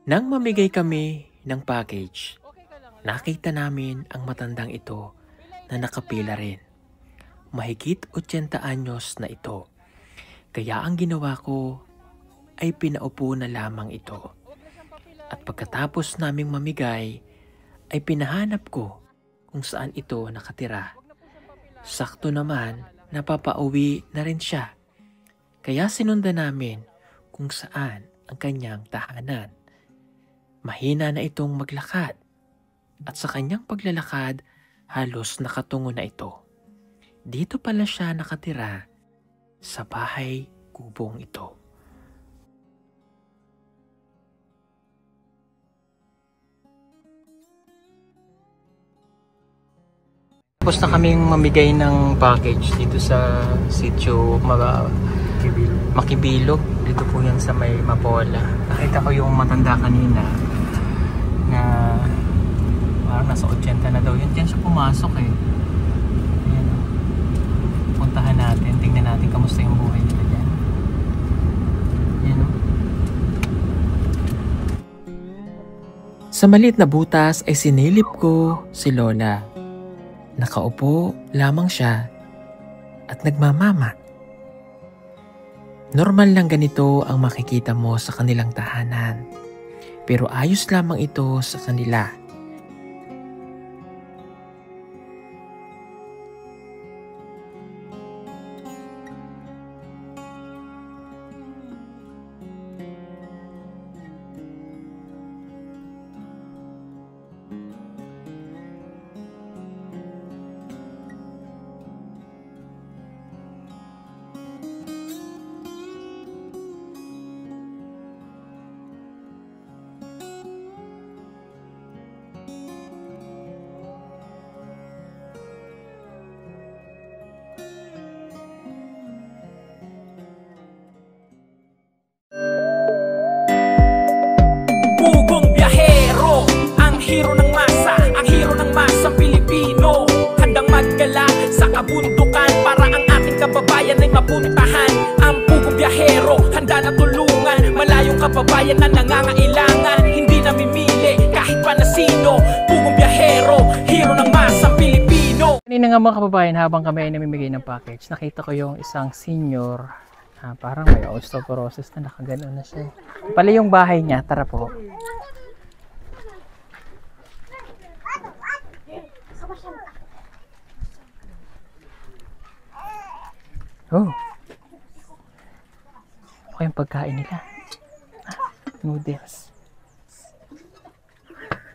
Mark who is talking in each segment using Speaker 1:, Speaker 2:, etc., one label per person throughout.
Speaker 1: Nang mamigay kami ng package, nakita namin ang matandang ito na nakapila rin. Mahigit 80 anyos na ito. Kaya ang ginawa ko ay pinaupo na lamang ito. At pagkatapos naming mamigay, ay pinahanap ko kung saan ito nakatira. Sakto naman, napapauwi na rin siya. Kaya sinundan namin kung saan ang kanyang tahanan. Mahina na itong maglakad. At sa kanyang paglalakad, halos nakatungo na ito. Dito pala siya nakatira sa bahay kubong ito. Tapos na kaming mamigay ng package dito sa sitio Makibilog. Dito po yan sa may Mapola. Nakita ko yung matanda kanina na parang nasa 80 na daw. Yan siya pumasok eh. Ayan. Puntahan natin. Tingnan natin kamusta yung buhay nila dyan. Ayan o. Sa maliit na butas ay sinilip ko si Lola. Nakaupo lamang siya at nagmamama. Normal lang ganito ang makikita mo sa kanilang tahanan. Pero ayos lamang ito sa kanila.
Speaker 2: Hero ng masa, ang hero ng masang Pilipino. Handang maggala sa kabundukan para ang ating kababayan ay mapuntahan. Ang pugong biyahero, handa na tulungan malayong kababayan na nangangailangan. Hindi namimili kahit pa na sino. Pugong biyahero, hero ng masang Pilipino.
Speaker 3: Kanina nga mga kababayan, habang kami ay namimigay ng package, nakita ko yung isang senior parang may osteoporosis na nakaganoon na siya. Pala yung bahay niya, tara po. Oh. Okay yung pagkain nila. Noodles.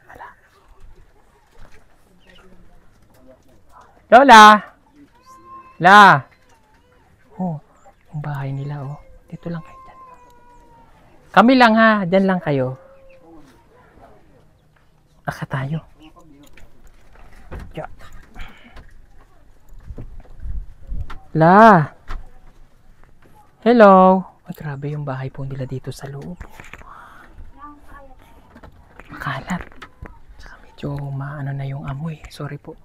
Speaker 3: Wala. Lola! La! Oh, yung bahay nila oh. Dito lang kayo dyan. Kami lang ha, dyan lang kayo. Aka tayo. Yeah. La! Hello! Ay, grabe yung bahay po nila dito sa loob. Makalat. Saka medyo maano na yung amoy. Sorry po.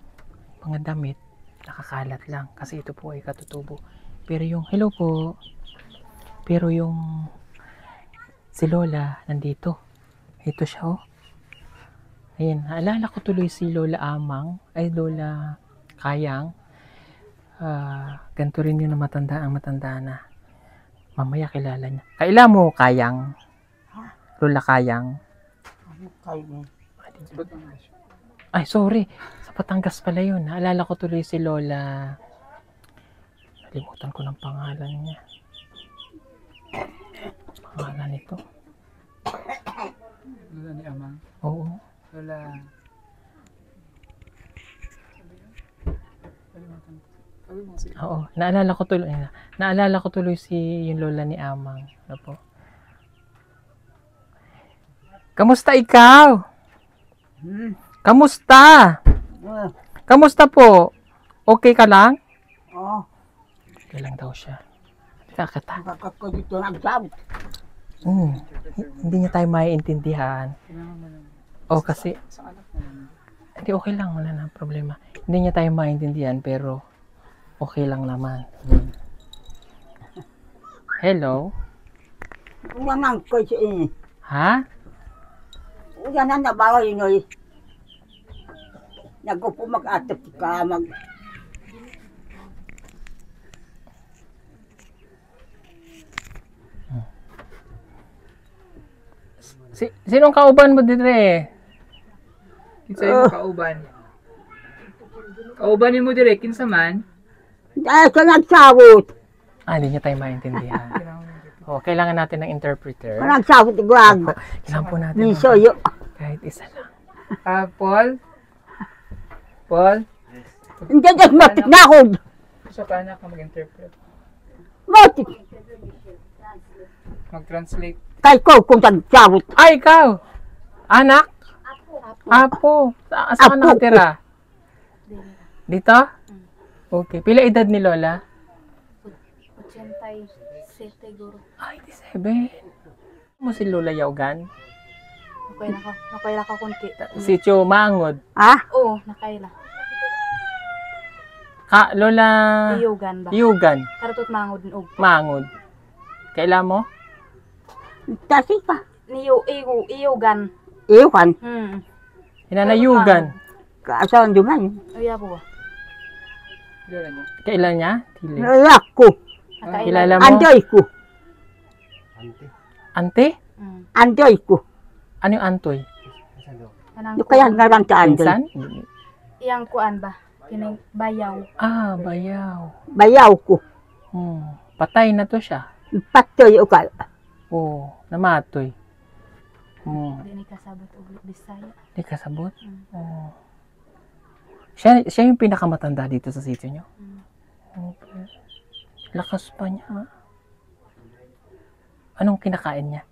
Speaker 3: Mga damit, nakakalat lang. Kasi ito po ay katutubo. Pero yung, hello po. Pero yung si Lola, nandito. Ito siya oh. Ayan, naalala ko tuloy si Lola Amang. Ay, Lola Kayang. Ganito rin yun na matanda na. Mamaya kilala niya. Kaila mo, Kayang? Lola Kayang? Ay, sorry. Sa Batangas pala yun. Naalala ko tuloy si Lola. Nalimutan ko ng pangalan niya. Pangalan nito.
Speaker 4: Lola ni Amang?
Speaker 3: Oo.
Speaker 4: Lola...
Speaker 3: Oo, naalala ko tuloy si yung lola ni Amang. Ano po? Kamusta ikaw? Kamusta? Kamusta po? Okay ka lang?
Speaker 4: Oo.
Speaker 3: Okay lang daw siya. Kakata.
Speaker 4: Kakakagito ng sabi.
Speaker 3: Hindi niya tayo maiintindihan. Kasi hindi okay lang, wala na problema. Hindi niya tayo maiintindihan pero okay lang naman. Hello?
Speaker 4: Naman ko siya.
Speaker 3: Ha?
Speaker 4: Kaya na nabawa yun oy. Nagkupo mag-atap ka mag...
Speaker 3: Sinong kauban mo dito eh? Kinsa yung kauban? Kaubanin mo dire, kinsa man?
Speaker 4: Dahil ka nagsawot.
Speaker 3: Hindi niya tayo maintindihan. Kailangan natin ng interpreter.
Speaker 4: Ka nagsawot iguag.
Speaker 3: Kailangan po natin.
Speaker 4: Nisoyo.
Speaker 3: Kahit isa lang. Paul? Paul?
Speaker 4: Hindi jas matik na ako.
Speaker 3: Gusto ka na ka mag-interpret?
Speaker 4: Matik.
Speaker 3: Mag-translate?
Speaker 4: Kay ko kung nagsawot.
Speaker 3: Ay, ikaw! Anak? Apo. Saan ka
Speaker 4: Apo.
Speaker 3: nakatira? Dito? Okay. Pila edad ni Lola?
Speaker 5: 87 guro.
Speaker 3: Ay, 87. Mo si Lola Yaugan?
Speaker 5: Nakaila ka kunti.
Speaker 3: Si Cho Mangod?
Speaker 4: Ha?
Speaker 5: Oo, nakaila.
Speaker 3: Lola...
Speaker 5: Iyugan ba?
Speaker 3: Yugan.
Speaker 5: Karatot mangod og.
Speaker 3: Mangod. Kailan mo?
Speaker 4: Tasi pa.
Speaker 5: Iyugan.
Speaker 4: Iwan.
Speaker 3: Hinanayugan.
Speaker 4: Kaasahan duman.
Speaker 5: Uya po ba?
Speaker 3: Kailan niya? Tili.
Speaker 4: Nayak ko.
Speaker 3: Kilala mo?
Speaker 4: Andoy ko.
Speaker 3: Ante?
Speaker 4: Andoy ko.
Speaker 3: Ano yung antoy?
Speaker 4: Yung kaya narang sa andoy.
Speaker 3: Pinsan?
Speaker 5: Iyang kuan ba? Kining bayaw.
Speaker 3: Bayaw.
Speaker 4: Bayaw ko.
Speaker 3: Patay na to siya.
Speaker 4: Patoy o ka.
Speaker 3: Namatoy.
Speaker 5: Di ni kasabot og Bisaya.
Speaker 3: Di kasabot? Siya yung pinakamatanda dito sa sitio nyo? Okay. Lakas pa niya. Anong kinakain niya?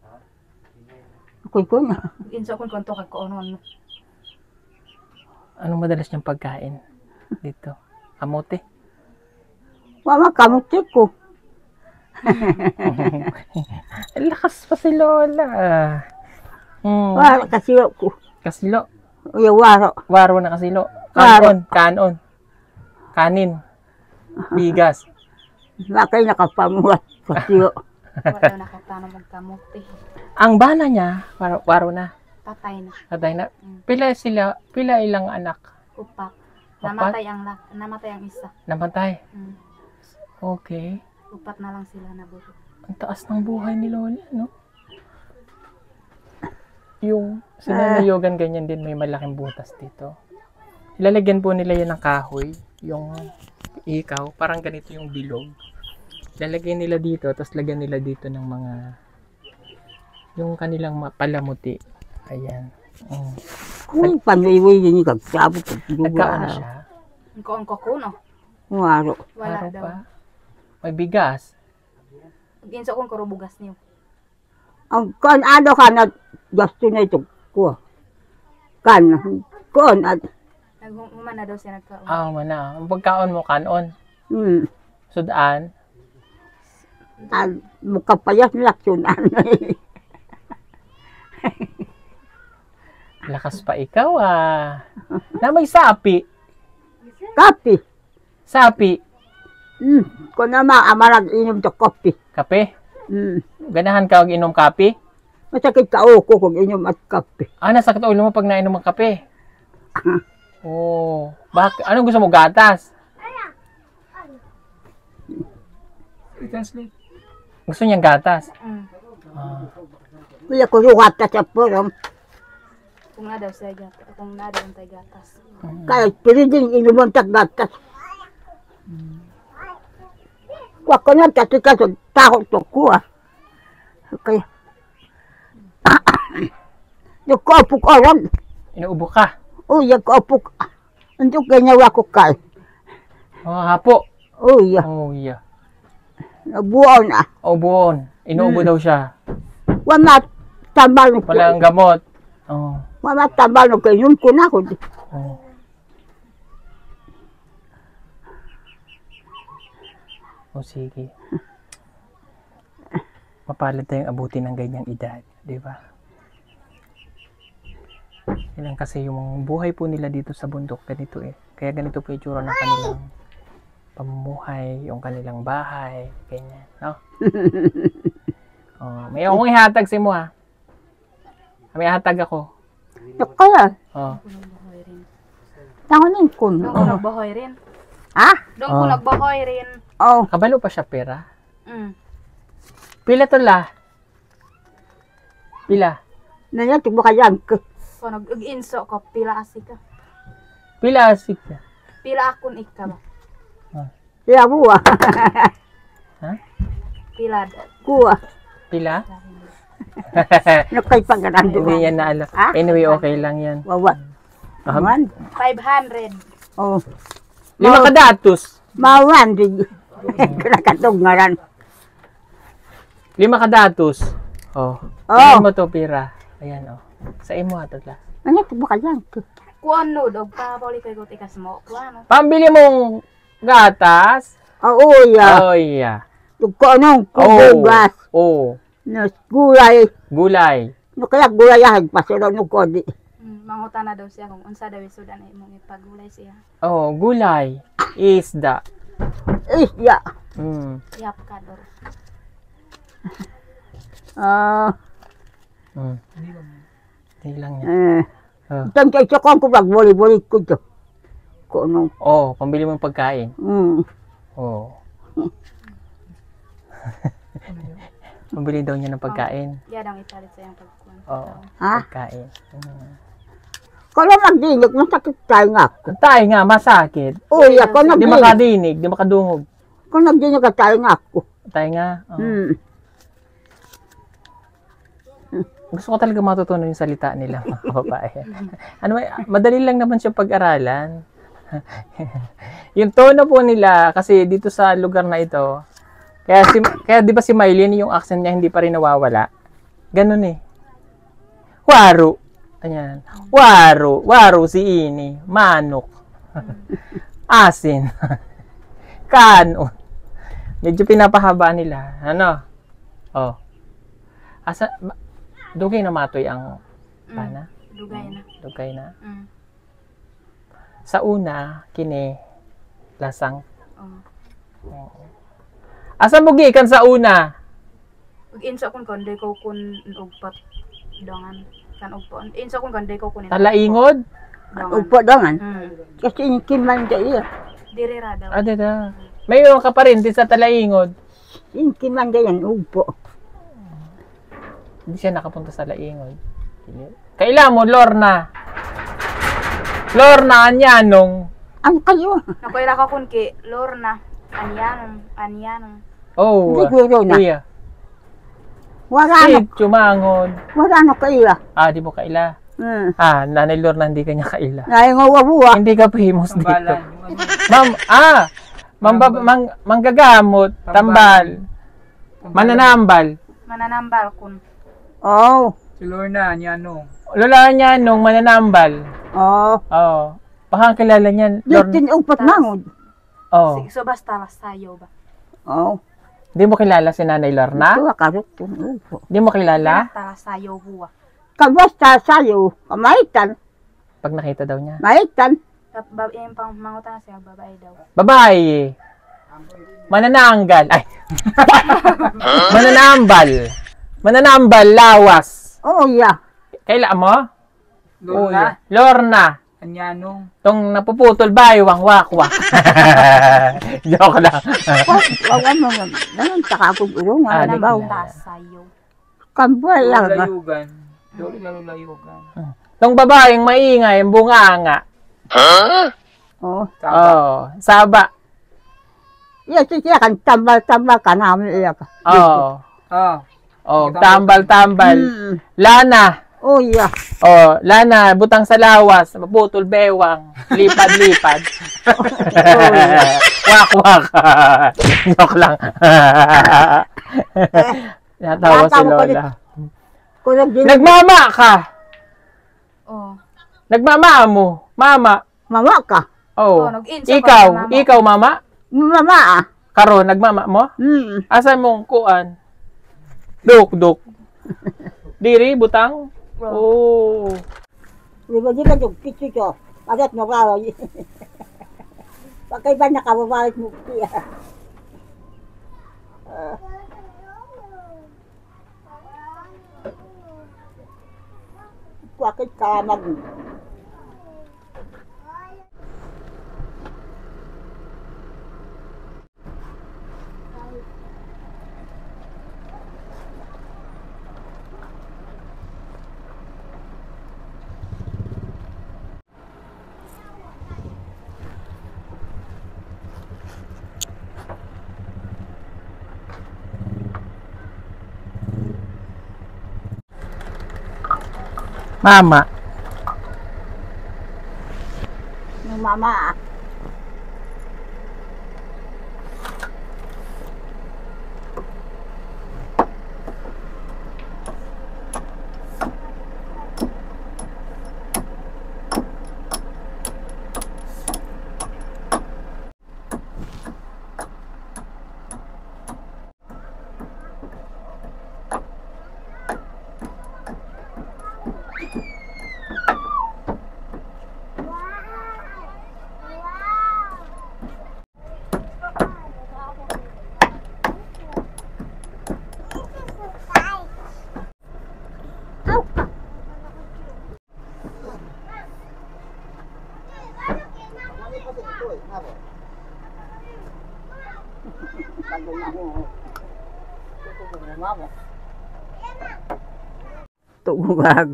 Speaker 4: Ako ko na.
Speaker 5: Inso kun konto kag kuonon.
Speaker 3: Anong madalas niyang pagkain dito? Kamote?
Speaker 4: Wala kamuti ko.
Speaker 3: Lakas pa si Lola.
Speaker 4: Wala kasilo ko.
Speaker 3: Kasilo.
Speaker 4: Uya waro.
Speaker 3: Waro na kasilo.
Speaker 4: Waro.
Speaker 3: Kanon. Kanin. Bigas.
Speaker 4: Bakay nakapamuhat. Kasilo.
Speaker 5: Wala nakatano magkamuti.
Speaker 3: Ang bana niya, waro na.
Speaker 5: Patay na.
Speaker 3: Patay na. Pila ilang anak?
Speaker 5: Upat.
Speaker 3: Upat?
Speaker 5: Namatay ang isa.
Speaker 3: Namatay. Okay.
Speaker 5: Upat na lang sila nabuto.
Speaker 3: Ang taas ng buhay ni Lola, no? Yung sinanayogan ganyan din, may malaking butas dito. Ilalagyan po nila yan ng kahoy, yung ikaw, parang ganito yung bilog. Lalagyan nila dito, tapos lagyan nila dito ng mga, yung kanilang palamuti. Ayan.
Speaker 4: Kung panoy-way yun yung kagsabot.
Speaker 3: Nagkaano siya?
Speaker 5: Ang kuno.
Speaker 4: Waro.
Speaker 5: Wala
Speaker 3: Araw
Speaker 5: daw.
Speaker 3: pa. May bigas.
Speaker 5: Inso kun kuro bugas niyo.
Speaker 4: Ang kan ano ka na gasto na ito ko. Kan. Kon at
Speaker 5: Humana daw siya nagkaon.
Speaker 3: Mana. Ang pagkaon mo, kanon. Sudaan.
Speaker 4: at mukapayas laksunan.
Speaker 3: Lakas pa ikaw na may sapi.
Speaker 4: Kapi.
Speaker 3: Sapi.
Speaker 4: Kung naman amarag inom to kopi.
Speaker 3: Kape. Ganahan ka og inom kape?
Speaker 4: Masakit ka ko kung inom at kape.
Speaker 3: Nasakit ulo mo pag nainom ng kape. Bakit? Anong gusto mo, gatas? Gusto niyang gatas?
Speaker 4: Kuya ko ruwata sa purom.
Speaker 5: Kung na daw siya gatas. Kung na daw tayo gatas.
Speaker 4: Kaya piriding inuman tak gatas. Wag ko na kasi kaso takot to ko Kaya yung kopuk orang.
Speaker 3: Inuubo ka?
Speaker 4: Yung kopuk. Untuk ganyawa ko kay.
Speaker 3: Hapo?
Speaker 4: Yeah. Nabuon na.
Speaker 3: Buon. Inuubo daw siya.
Speaker 4: Wala tambal ko.
Speaker 3: Walang gamot.
Speaker 4: Wala tambal ko. Yun ko na ko.
Speaker 3: Sige. Mapalad tayong abutin ng ganyang edad, di ba? Yan kasi yung buhay po nila dito sa bundok, ganito Kaya ganito po yung tsura ng kanilang pamumuhay, yung kanilang bahay, ganyan, no? May akong ihatag si mo, May ihatag ako.
Speaker 4: Kaya,
Speaker 1: Oh.
Speaker 5: Nagbahoy rin.
Speaker 4: tangonin ko.
Speaker 5: Doon ko nagbahoy rin.
Speaker 4: Ha?
Speaker 5: Doon ko
Speaker 1: Oh.
Speaker 5: nagbahoy rin.
Speaker 4: Oh,
Speaker 1: Kabalo pa siya pera.
Speaker 3: Pila to la? Pila?
Speaker 4: nangyay tubo ka yan.
Speaker 5: Kung nag-inso ko, pila asi ka.
Speaker 3: Pila asik ka?
Speaker 5: Pila akon ika ba?
Speaker 4: Kaya buwa.
Speaker 5: Pila.
Speaker 4: Kuha.
Speaker 3: Pila?
Speaker 4: Nakay pagkaran
Speaker 3: Hindi
Speaker 4: doon.
Speaker 3: yan na alam.
Speaker 4: Ha?
Speaker 3: Anyway, okay lang yan.
Speaker 4: Wawa. Mawan.
Speaker 5: 500.
Speaker 4: Oh.
Speaker 3: 5 kadatos.
Speaker 4: Mawan. Kinakatong ngaran.
Speaker 3: 5 kadatos. Oh.
Speaker 4: Oh.
Speaker 3: Ano mo to, pira? Ayan, oh. Sa imo ato la.
Speaker 4: Nangyay tubo ka yan.
Speaker 5: Kuan no, dog pa pauli kay ko tikas mo. Kuan no.
Speaker 3: Pambili mong gatas?
Speaker 4: Oo, ya.
Speaker 3: Oh, yeah.
Speaker 4: Ko anong kubugas.
Speaker 3: Oh.
Speaker 4: Nas gulay.
Speaker 3: Gulay.
Speaker 4: No kaya gulayahan pa sila no kodi.
Speaker 5: Mangutan na daw siya kung unsa daw isudan ay imong ipagulay siya.
Speaker 3: Oh, gulay. Isda.
Speaker 4: Isya.
Speaker 3: Mm.
Speaker 5: Yap ka dor.
Speaker 3: Mm. Hindi lang yan. Oh.
Speaker 4: Tantay sa kong kubag boli-boli ko to. Ko anong.
Speaker 3: Oh, pambili mong pagkain. Oh. Pambili daw niya ng pagkain.
Speaker 5: Ya dang ipalit sa iyang pagkuan.
Speaker 3: Oo.
Speaker 4: Ha?
Speaker 3: Pagkain. Mm.
Speaker 4: Kala magdinig, masakit tayo nga ako.
Speaker 3: Tayo nga, masakit.
Speaker 4: Uy, ako
Speaker 3: Di
Speaker 4: nagdinig.
Speaker 3: makadinig, di makadungog.
Speaker 4: Kung nagdinig ka tayo nga ako.
Speaker 3: Tayo nga. Oh. Gusto ko talaga matutunan yung salita nila, mga babae. Ano, madali lang naman siya pag-aralan. Yung tono po nila, kasi dito sa lugar na ito, kaya di ba si Mylene, yung accent niya hindi pa rin nawawala. Ganun eh. Waro. Ayan. Waro si Ini. Manok. Asin. Kanon. Medyo pinapahaba nila. Ano? Oh. Dugay na matoy ang pana?
Speaker 5: Dugay na.
Speaker 3: Dugay na.
Speaker 5: Mm.
Speaker 3: Sa una, kini lasang.
Speaker 5: Oh.
Speaker 3: Asa mo gikan sa una?
Speaker 5: Ug inso kun kanday ko kun ugpat dongan kan ugpon. Inso kun kanday ko kun
Speaker 3: Talaingod?
Speaker 4: Upo dangan. Kasi inkiman ka iya.
Speaker 5: Dire ra daw.
Speaker 3: Adada. Mayroon ka pa rin din sa Talaingod.
Speaker 4: Inkiman ka yan, upo.
Speaker 3: Hindi siya nakapunta sa Laingod. Kailan mo, Lorna? Lorna, anyanong?
Speaker 4: Ang kayo.
Speaker 5: Nakoy ra ka kun ki Lorna. Anyanong.
Speaker 3: Oh,
Speaker 4: Siguro na.
Speaker 3: kuya.
Speaker 4: Wala na.
Speaker 3: Chumangon.
Speaker 4: Wala na kaila.
Speaker 3: Ah, di mo kaila. Nanay Lorna, hindi kanya kaila.
Speaker 4: Naingawabuwa.
Speaker 3: Hindi ka famous dito. Manggagamot, tambal, mananambal.
Speaker 5: Mananambal kun.
Speaker 4: Oh.
Speaker 6: Si Lorna, Anyano.
Speaker 3: Lola niya nung mananambal.
Speaker 4: Oh.
Speaker 3: Oh. Baka kilala niyan, Lorna.
Speaker 4: Ditin upat mangod.
Speaker 3: Oh.
Speaker 5: So basta sayo ba?
Speaker 4: Oh.
Speaker 3: Hindi mo kilala si Nanay Lorna?
Speaker 4: Ito karot yung upo.
Speaker 3: Hindi mo kilala?
Speaker 5: Basta sayo buwa.
Speaker 4: Kabasta sa'yo, kamaitan.
Speaker 3: Pag nakita daw niya.
Speaker 4: Maitan.
Speaker 5: Kat babae pang mangutan siya babae daw.
Speaker 3: Babae. Manananggal. Ay. Mananambal. Mananambal, lawas.
Speaker 4: Oh, yeah.
Speaker 3: Kaila mo?
Speaker 6: Lorna,
Speaker 3: Lorna.
Speaker 6: Anyano.
Speaker 3: Tong napuputol ba, yung wakwak. Joke lang.
Speaker 4: Wala mo nga. Ganun, taka akong urong.
Speaker 3: Ah,
Speaker 4: Ano
Speaker 3: di
Speaker 4: ba?
Speaker 3: kilala.
Speaker 5: Basta sayo.
Speaker 4: Kambay lang.
Speaker 6: Layugan. Dori lalayugan.
Speaker 3: Tong babaeng maingay, yung bunganga.
Speaker 4: Oh.
Speaker 3: Oh, saba.
Speaker 4: Iya, siya kan tambal-tambal ka namin iya ka.
Speaker 3: Oh.
Speaker 6: Ah,
Speaker 3: Oh, tambal-tambal. Lana.
Speaker 4: Oh, yeah.
Speaker 3: Oh, lana, butang sa lawas, maputol bewang, lipad-lipad. Wak-wak. Joke lang. Natawa si Lola.
Speaker 4: Kung nagdinig,
Speaker 3: Nagmama ka.
Speaker 5: Oh.
Speaker 3: Nagmama mo. Mama.
Speaker 4: mama ka.
Speaker 3: Oh.
Speaker 5: Oh, nag-insa ka
Speaker 3: Ikaw,
Speaker 5: na mama.
Speaker 3: ikaw mama.
Speaker 4: Mama ah.
Speaker 3: Karon nagmama mo? Asa mong kuan? Duk. Diri butang. Oh.
Speaker 4: Liba di ka yung kitsi ko. Pagat mo ka. Pagkay ba nakababalik mo siya. Bakit ka mag...
Speaker 3: Mama.
Speaker 4: Ng mama. Tugag.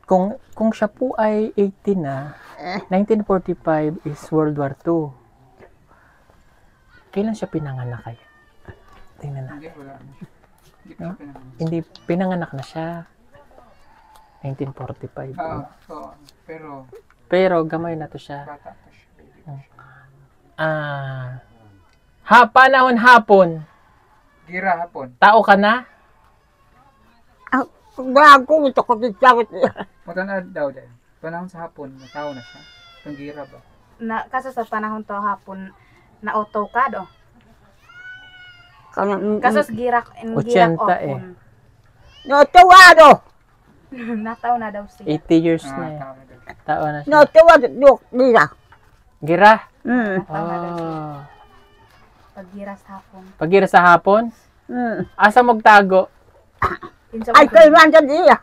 Speaker 3: Kung siya po ay 18 na, 1945 is World War II. Kailan siya pinanganak kayo? Tingnan na.
Speaker 6: Hindi, wala na siya. Hindi pa
Speaker 3: No?
Speaker 6: siya pinanganak.
Speaker 3: Hindi, pinanganak na siya. 1945.
Speaker 6: Oo, pero
Speaker 3: Pero gamay na to siya.
Speaker 6: bata pa siya. Baby pa siya.
Speaker 3: Panahon hapon.
Speaker 6: Gira hapon.
Speaker 3: Tao ka na?
Speaker 4: Bago ito ko ditawit.
Speaker 6: Matanaad daw dahil. Panahon sa hapon, natao na siya. Itong gira ba?
Speaker 5: Kasi sa panahon to hapon, na-auto ka do.
Speaker 4: Kanang
Speaker 5: Kasi sa girak,
Speaker 3: 80 eh.
Speaker 4: no tuwado.
Speaker 5: Nataw na daw siya.
Speaker 3: 80 years na eh.
Speaker 6: Tao na daw.
Speaker 3: Tao na siya.
Speaker 4: No tuwado duk dira.
Speaker 3: Gira?
Speaker 5: Tama
Speaker 3: Oh.
Speaker 5: Paggiras hapon.
Speaker 3: Pagira sa hapon? Asa magtago?
Speaker 5: Kinsa
Speaker 4: Ay kay man dira.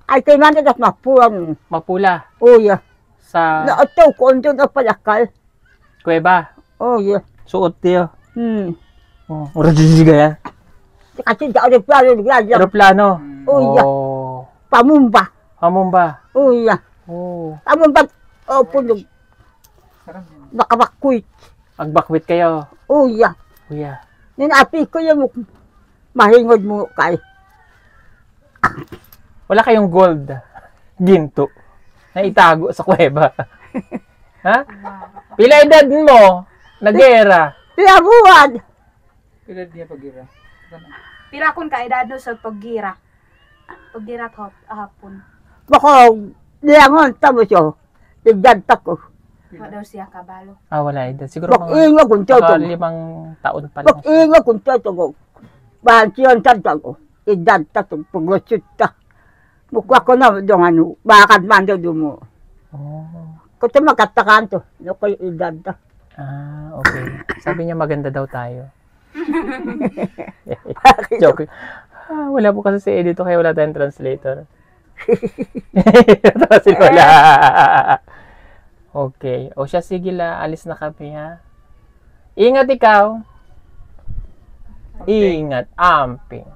Speaker 4: Ay kay man dira mapuan.
Speaker 3: Mapula.
Speaker 4: Oya.
Speaker 3: Sa
Speaker 4: No to ko ndon palakal.
Speaker 3: kuweba.
Speaker 4: Oya.
Speaker 3: Suot tiyo. Ura jijjiga yan.
Speaker 4: Kasi da ore plano diga.
Speaker 3: Aeroplano.
Speaker 4: Oya.
Speaker 3: Oh.
Speaker 4: Pamumba.
Speaker 3: Hamumba.
Speaker 4: Oya.
Speaker 3: Oh.
Speaker 4: Pamumba. O puno
Speaker 6: Sarap yan.
Speaker 4: bakabakuit.
Speaker 3: Magbakwit kayo.
Speaker 4: Oya.
Speaker 3: Kuya.
Speaker 4: Ninapi ko yung mahingod mo kay.
Speaker 3: Wala kayong gold. Ginto. Na itago sa kuweba. Ha? Pila edad mo? Nagera.
Speaker 4: Pinabuhan.
Speaker 6: Pila niya pag gira.
Speaker 5: Pila kun ka edad no sa paggira. Paggira hapon.
Speaker 4: Baka liangon tamo siya. Tigdanta ko.
Speaker 5: Wa daw siya kabalo.
Speaker 3: Wala edad. Siguro
Speaker 4: Bak
Speaker 3: mga
Speaker 4: ingo kung
Speaker 3: baka
Speaker 4: toto.
Speaker 3: 5 taon pa
Speaker 4: Bak
Speaker 3: lang.
Speaker 4: ingo kung toto ko. Bahan siyon tanta ko. Idanta to. Pagwasut ta. Mukha ko na doon ano. Bakad man doon mo.
Speaker 3: Oh.
Speaker 4: Kung ito magkatakan to. No ko idanta.
Speaker 3: Okay. Sabi niya maganda daw tayo. Joke. Wala po kasi si Edito kaya wala tayong translator. Kasi wala. Okay. O siya, sige la. Alis na kami ha. Ingat ikaw. Ingat. Amping.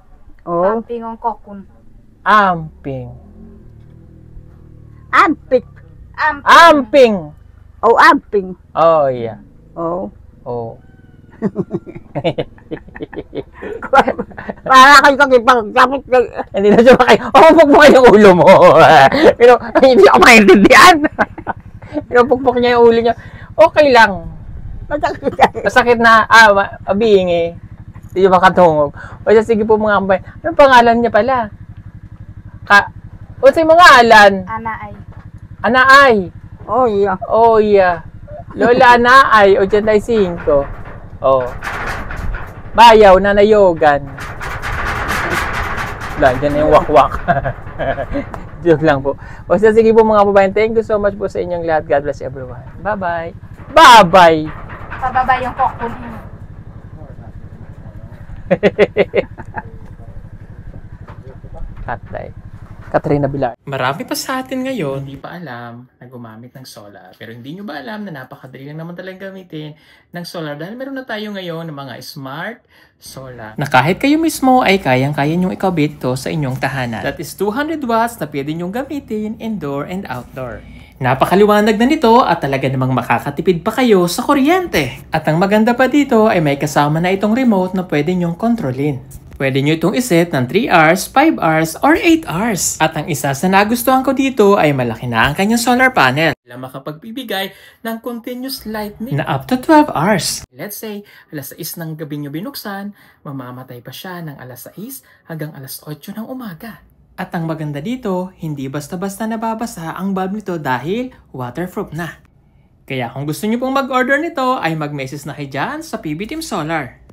Speaker 4: Oh.
Speaker 5: Pingong kokun.
Speaker 3: Amping.
Speaker 4: Ampik.
Speaker 3: Amping.
Speaker 4: Oh, amping.
Speaker 3: Oh, yeah.
Speaker 4: Oh.
Speaker 3: Oh.
Speaker 4: Para kayo kakipagkapit.
Speaker 3: Hindi na siya makay. Pukpok yung ulo mo. Pero hindi ako maintindihan. Pero pukpok niya yung ulo niya. Okay lang. Masakit na. Abing eh. Hindi ba katungog? O siya, sige po mga kampay. Anong pangalan niya pala? O sa mga alan?
Speaker 5: Ana ay.
Speaker 3: Anaay.
Speaker 4: Oh, yeah.
Speaker 3: Oh, yeah. Lola Anaay, 85. Oh. Bayaw, nanayogan. Wala, dyan na yung wakwak. Joke lang po. O siya, sige po mga kababayan. Thank you so much po sa inyong lahat. God bless everyone. Bye-bye. Bye-bye.
Speaker 5: Pababa yung kokun.
Speaker 3: Cut tayo. Katrina Villar.
Speaker 1: Marami pa sa atin ngayon hindi pa alam na gumamit ng solar. Pero hindi nyo ba alam na napakadali lang naman talagang gamitin ng solar dahil meron na tayo ngayon ng mga smart solar. Na kahit kayo mismo ay kayang-kaya nyong ikabit ito sa inyong tahanan. That is 200 watts na pwede nyong gamitin indoor and outdoor. Napakaliwanag na nito at talaga namang makakatipid pa kayo sa kuryente. At ang maganda pa dito ay may kasama na itong remote na pwede nyong kontrolin. Pwede nyo itong iset ng 3 hours, 5 hours, or 8 hours. At ang isa sa nagustuhan ko dito ay malaki na ang kanyang solar panel. Na makapagbibigay ng continuous lightning na up to 12 hours. Let's say, alas 6 ng gabi nyo binuksan, mamamatay pa siya ng alas 6 hanggang alas 8 ng umaga. At ang maganda dito, hindi basta-basta nababasa ang bulb nito dahil waterproof na. Kaya kung gusto nyo pong mag-order nito ay mag-message na kayo dyan sa PB Team Solar.